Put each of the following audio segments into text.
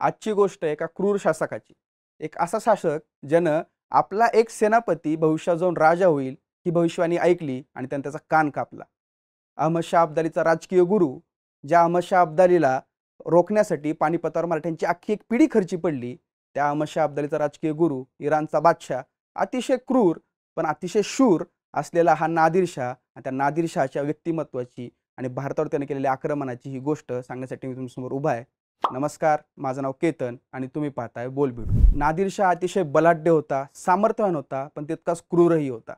आजची गोष्ट एका क्रूर शासकाची. एक असा शासक ज्यानं आपला एक सेनापती भविष्यात जाऊन राजा होईल ही भविष्यवाणी ऐकली आणि त्याने त्याचा कान कापला. अहमद शाह अब्दालीचा राजकीय गुरु, ज्या अहमद शाह अब्दालीला रोखण्यासाठी पानिपतावर मराठ्यांची अख्खी एक पिढी खर्ची पडली, त्या अहमद शाह अब्दालीचा राजकीय गुरु, इराणचा बादशाह, अतिशय क्रूर पण अतिशय शूर असलेला हा नादिर शाह आणि त्या नादिर शाहच्या व्यक्तिमत्वाची आणि भारतावर त्याने केलेल्या आक्रमणाची ही गोष्ट सांगण्यासाठी मी तुमच्यासमोर उभा आहे. नमस्कार, माझं नाव केतन आणि तुम्ही पाहताय बोलबिडू. नादिर शाह अतिशय बलाढ्य होता, सामर्थ्यवान होता, पण तितकाच क्रूरही होता.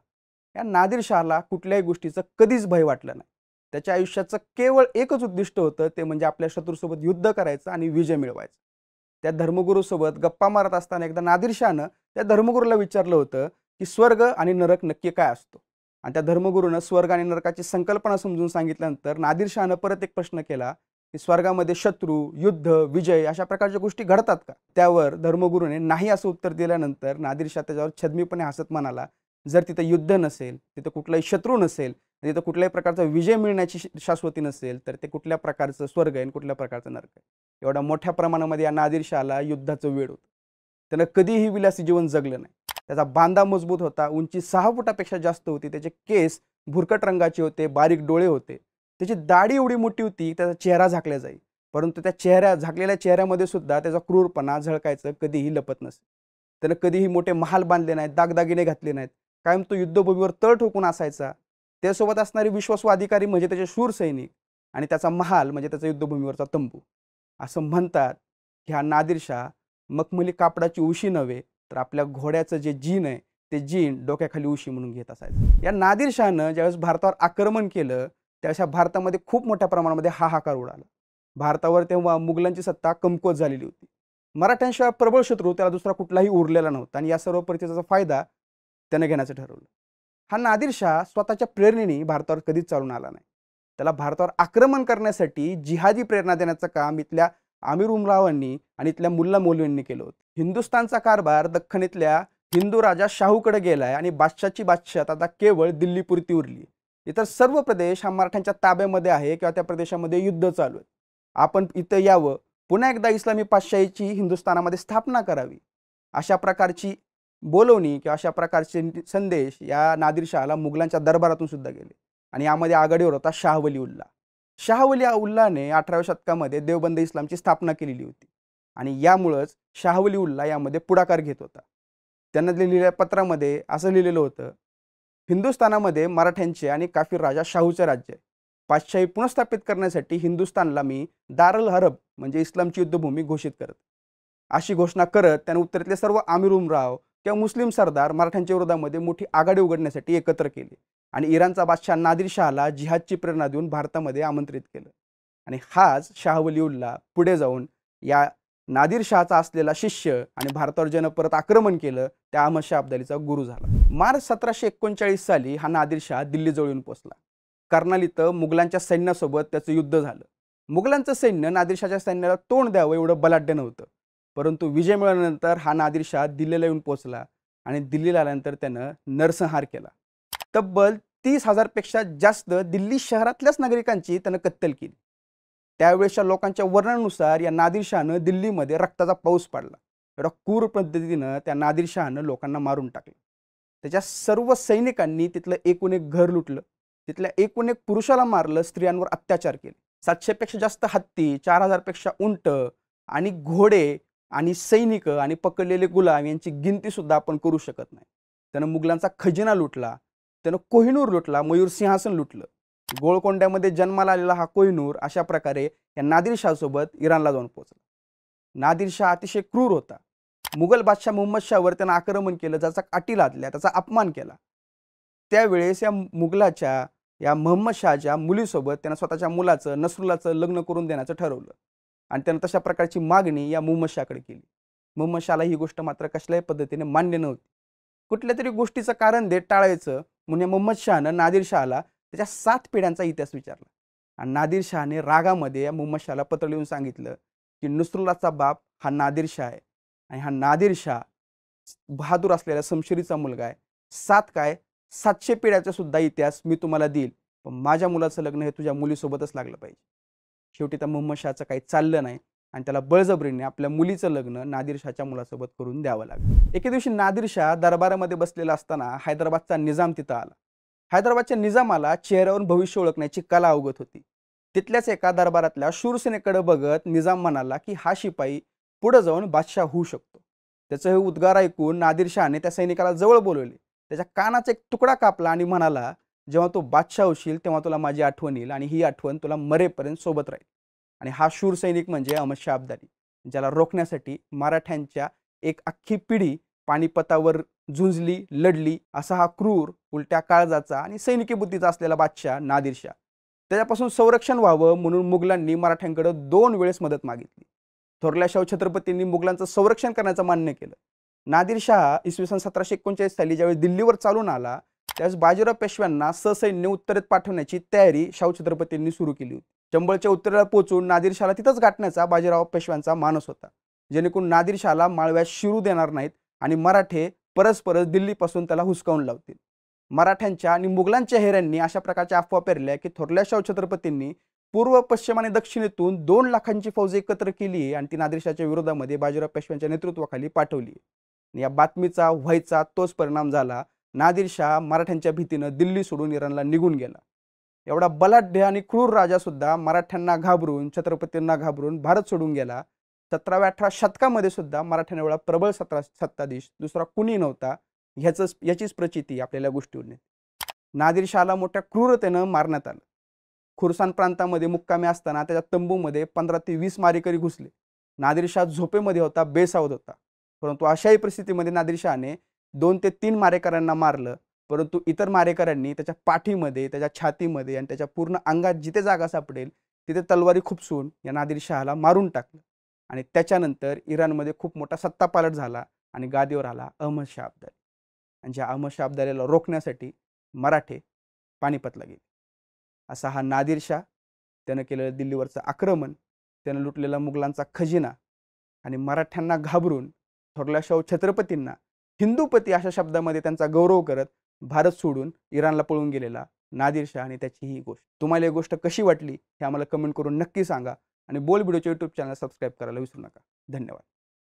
या नादिर शाहला कुठल्याही गोष्टीचं कधीच भय वाटलं नाही. त्याच्या आयुष्याचं केवळ एकच उद्दिष्ट होतं, ते म्हणजे आपल्या शत्रूसोबत युद्ध करायचं आणि विजय मिळवायचा. त्या धर्मगुरूसोबत गप्पा मारत असताना एकदा नादिर शाहनं त्या धर्मगुरूला विचारलं होतं की स्वर्ग आणि नरक नक्की काय असतो. आणि त्या धर्मगुरूनं स्वर्ग आणि नरकाची संकल्पना समजून सांगितल्यानंतर नादिर शाहनं परत एक प्रश्न केला की स्वर्गामध्ये शत्रू, युद्ध, विजय अशा प्रकारच्या गोष्टी घडतात का? त्यावर धर्मगुरूने नाही असं उत्तर दिल्यानंतर नादिर शाह त्याच्यावर छद्मीपणे हसत म्हणाला, जर तिथं युद्ध नसेल, तिथं कुठलाही शत्रू नसेल, तिथं कुठल्याही प्रकारचा विजय मिळण्याची शाश्वती नसेल, तर ते कुठल्या प्रकारचं स्वर्ग आहे आणि कुठल्या प्रकारचं नरक आहे. एवढ्या मोठ्या प्रमाणामध्ये या नादिर शाहला युद्धाचं वेड होतं. त्यानं कधीही विलासी जीवन जगलं नाही. त्याचा बांधा मजबूत होता, उंची 6 फुटापेक्षा जास्त होती, त्याचे केस भुरकट रंगाचे होते, बारीक डोळे होते, त्याची दाढी एवढी मोठी होती त्याचा चेहरा झाकला जाई, परंतु त्या झाकलेल्या चेहऱ्यामध्ये सुद्धा त्याचा क्रूरपणा झळकायचं कधीही लपत नसे. त्यानं कधीही मोठे महाल बांधले नाहीत, दागदागिने घातले नाहीत, कायम तो युद्धभूमीवर तळ ठोकून असायचा. त्यासोबत असणारे विश्वासू अधिकारी म्हणजे त्याचे शूर सैनिक आणि त्याचा महाल म्हणजे त्याचा युद्धभूमीवरचा तंबू. असं म्हणतात की हा नादिर शाह मखमली कापडाची उशी नव्हे, तर आपल्या घोड्याचं जे जीन आहे ते जीन डोक्याखाली उशी म्हणून घेत असायचं. या नादिर शाहनं ज्यावेळेस भारतावर आक्रमण केलं त्यावेळेस भारतामध्ये खूप मोठ्या प्रमाणामध्ये हाहाकार उडाला. भारतावर तेव्हा मुघलांची सत्ता कमकुवत झालेली होती. मराठ्यांशिवाय प्रबळ शत्रू त्याला दुसरा कुठलाही उरलेला नव्हता आणि या सर्व परिस्थितीचा फायदा त्यानं घेण्याचं ठरवलं. हा नादिर शाह स्वतःच्या प्रेरणेने भारतावर कधीच चालून आला नाही. त्याला भारतावर आक्रमण करण्यासाठी जिहादी प्रेरणा देण्याचं काम इथल्या आमिर उमरावांनी आणि इथल्या मुल्ला मौलवींनी केलं होतं. हिंदुस्थानचा कारभार दख्खनीतल्या हिंदू राजा शाहूकडे गेलाय आणि बादशाहची बादशाह आता केवळ दिल्लीपुरती उरली. इतर सर्व प्रदेश हा मराठ्यांच्या ताब्यामध्ये आहे किंवा त्या प्रदेशामध्ये युद्ध चालू आहे. आपण इथं यावं, पुन्हा एकदा इस्लामी पातशाहीची हिंदुस्थानामध्ये स्थापना करावी, अशा प्रकारची बोलवणी किंवा अशा प्रकारचे संदेश या नादिर शाहला मुघलांच्या दरबारातून सुद्धा गेले. आणि यामध्ये आघाडीवर होता शाह वलीउल्ला. शाह वलीउल्लाने 18व्या शतकामध्ये देवबंद इस्लामची स्थापना केलेली होती आणि यामुळेच शाह वलीउल्ला यामध्ये पुढाकार घेत होता. त्यांना लिहिलेल्या पत्रामध्ये असं लिहिलेलं होतं, हिंदुस्थानामध्ये मराठ्यांचे आणि काफिर राजा शाहूचे राज्य आहे. पातशाही पुनर्स्थापित करण्यासाठी हिंदुस्थानला मी दारुल हरब म्हणजे इस्लामची युद्धभूमी घोषित करत. अशी घोषणा करत त्याने उत्तरेतले सर्व आमिर उमराव किंवा मुस्लिम सरदार मराठ्यांच्या विरोधामध्ये मोठी आघाडी उघडण्यासाठी एकत्र केले आणि इराणचा बादशाह नादिर शाहला जिहादची प्रेरणा देऊन भारतामध्ये आमंत्रित केलं. आणि हाच शाह वलीउल्ला पुढे जाऊन या नादिर शाहचा असलेला शिष्य आणि भारतावर ज्यानं परत आक्रमण केलं त्या अहमद शाह अब्दालीचा गुरु झाला. मार्च 1739 साली हा नादिर शाह दिल्लीजवळ येऊन पोहोचला. कर्नाल इथं मुघलांच्या सैन्यासोबत त्याचं युद्ध झालं. मुघलांचं सैन्य नादिर शाहच्या सैन्याला तोंड द्यावं एवढं बलाढ्य नव्हतं, परंतु विजय मिळाल्यानंतर हा नादिर शाह दिल्लीला येऊन पोहोचला आणि दिल्लीला आल्यानंतर त्यानं नरसंहार केला. तब्बल 30,000 पेक्षा जास्त दिल्ली शहरातल्याच नागरिकांची त्यानं कत्तल केली. त्यावेळेसच्या लोकांच्या वर्णनानुसार या नादिर शाहनं दिल्लीमध्ये रक्ताचा पाऊस पाडला. एवढा क्रूर पद्धतीनं त्या नादिर शाहनं लोकांना मारून टाकलं. त्याच्या सर्व सैनिकांनी तिथलं एकूण एक घर लुटलं, तिथल्या एकूण एक पुरुषाला मारलं, स्त्रियांवर अत्याचार केले. 700 पेक्षा जास्त हत्ती, 4000 पेक्षा उंट आणि घोडे आणि सैनिक आणि पकडलेले गुलाम यांची गिनती सुद्धा आपण करू शकत नाही. त्यानं मुघलांचा खजिना लुटला, त्यानं कोहिनूर लुटला, मयूर सिंहासन लुटलं. गोळकोंड्यामध्ये जन्माला आलेला हा कोहिनूर अशा प्रकारे या नादिर शाहसोबत इराणला जाऊन पोहोचला. नादिर शाह अतिशय क्रूर होता. मुघल बादशाह मुहम्मद शाहवर त्यानं आक्रमण केलं, ज्याचा अटी लादल्या, त्याचा अपमान केला. त्यावेळेस या मुघलाच्या या मुहम्मद शाहच्या मुलीसोबत त्यानं स्वतःच्या मुलाचं नसरुल्लाचं लग्न करून देण्याचं ठरवलं आणि त्यानं तशा प्रकारची मागणी या मुहम्मद शाहकडे केली. मुहम्मद शाहला ही गोष्ट मात्र कसल्याही पद्धतीने मान्य नव्हती. कुठल्या तरी गोष्टीचं कारण देत टाळायचं म्हणून मुहम्मद शाहनं नादिर शाहला त्याच्या 7 पिढ्यांचा इतिहास विचारला आणि नादिर शाहने रागामध्ये या मुहम्मद शाहला पत्र लिहून सांगितलं की नसरुल्लाचा बाप हा नादिर शाह आहे आणि हा नादिर शाह बहादूर असलेल्या शमशेरीचा मुलगा आहे. 7 काय 700 पिढ्याचा सुद्धा इतिहास मी तुम्हाला देईल, पण माझ्या मुलाचं लग्न हे तुझ्या मुलीसोबतच लागलं पाहिजे. शेवटी त्या मुहम्मद शाहचं काही चाललं नाही आणि त्याला बळजबरीने आपल्या मुलीचं लग्न नादिरशाहच्या मुलासोबत करून द्यावं लागलं. एके दिवशी नादिरशाह दरबारामध्ये बसलेला असताना हैदराबादचा निजाम तिथं आला. हैदराबादच्या निजामाला चेहऱ्यावरून भविष्य ओळखण्याची कला अवगत होती. तिथल्याच एका दरबारातल्या शूरसेनेकडे बघत निजाम म्हणाला की हा शिपाई पुढे जाऊन बादशाह होऊ शकतो. त्याचं हे उद्गार ऐकून नादिरशाहने त्या सैनिकाला जवळ बोलवले. त्याच्या कानाचा एक तुकडा कापला आणि म्हणाला, जेव्हा तू बादशाह होशील तेव्हा तुला माझी आठवण येईल आणि ही आठवण तुला मरेपर्यंत सोबत राहील. आणि हा शूर सैनिक म्हणजे अहमदशाह अब्दाली, ज्याला रोखण्यासाठी मराठ्यांच्या एक अख्खी पिढी पानिपतावर झुंजली, लढली. असा हा क्रूर, उलट्या काळजाचा आणि सैनिकी बुद्धीचा असलेला बादशाह नादिरशाह. त्याच्यापासून संरक्षण व्हावं म्हणून मुघलांनी मराठ्यांकडे 2 वेळेस मदत मागितली. थोरल्या शाहू छत्रपतींनी मुघलांचं संरक्षण करण्याचं मान्य केलं. नादिरशाह इसवी सन 1739 साली ज्यावेळी दिल्लीवर चालून आला, त्यावेळेस बाजीराव पेशव्यांना ससैन्य उत्तरेत पाठवण्याची तयारी शाहू छत्रपतींनी सुरू केली होती. चंबळच्या उत्तरेला पोहोचून नादिरशाहला तिथंच गाठण्याचा बाजीराव पेशव्यांचा मानस होता, जेणेकरून नादिरशाहला माळव्यात शिरू देणार नाहीत आणि मराठे परस्पर दिल्लीपासून त्याला हुसकावून लावतील. मराठ्यांच्या आणि मुघलांच्या हेऱ्यांनी अशा प्रकारच्या अफवा पेरल्या की थोरल्या शाहू छत्रपतींनी पूर्व, पश्चिम आणि दक्षिणेतून 2 लाखांची फौज एकत्र केली आणि ती नादिरशाहच्या विरोधामध्ये बाजीराव पेशव्यांच्या नेतृत्वाखाली पाठवली. या बातमीचा व्हायचा तोच परिणाम झाला. नादिरशाह मराठ्यांच्या भीतीनं दिल्ली सोडून इराणला निघून गेला. एवढा बलाढ्य आणि क्रूर राजा सुद्धा मराठ्यांना घाबरून, छत्रपतींना घाबरून भारत सोडून गेला. 17व्या-18 शतकामध्ये सुद्धा मराठ्यांना एवढा प्रबळ सत्ताधीश दुसरा कुणी नव्हता. याचीच प्रचिती आपल्याला गोष्टीवर. नादिरशाहला मोठ्या क्रूरतेनं मारण्यात आलं. खुरसान प्रांतामध्ये मुक्कामी असताना त्याच्या तंबूमध्ये 15 ते 20 मारेकरी घुसले. नादिरशाह झोपेमध्ये होता, बेसावध होता. परंतु अशाही परिस्थितीमध्ये नादिरशाहने 2 ते 3 मारेकऱ्यांना मारलं. परंतु इतर मारेकऱ्यांनी त्याच्या पाठीमध्ये, त्याच्या छातीमध्ये आणि त्याच्या पूर्ण अंगात जिथे जागा सापडेल तिथे तलवारी खुपसून या नादिरशाहला मारून टाकलं. आणि त्याच्यानंतर इराणमध्ये खूप मोठा सत्तापालट झाला आणि गादीवर आला अहमदशाह अब्दाली. आणि ज्या अहमदशाह अब्दालीला रोखण्यासाठी मराठे पानिपतला गेले. असा हा नादिरशाह, त्यानं केलेलं दिल्लीवरचं आक्रमण, त्यानं लुटलेला मुघलांचा खजिना आणि मराठ्यांना घाबरून थोरल्या शाहू छत्रपतींना हिंदूपती अशा शब्दामध्ये त्यांचा गौरव करत भारत सोडून इराणला पळून गेलेला नादिरशाह आणि त्याची ही गोष्ट. तुम्हाला ही गोष्ट कशी वाटली हे आम्हाला कमेंट करून नक्की सांगा आणि बोल व्हिडिओच्या यूट्यूब चॅनल सबस्क्राईब करायला विसरू नका. धन्यवाद.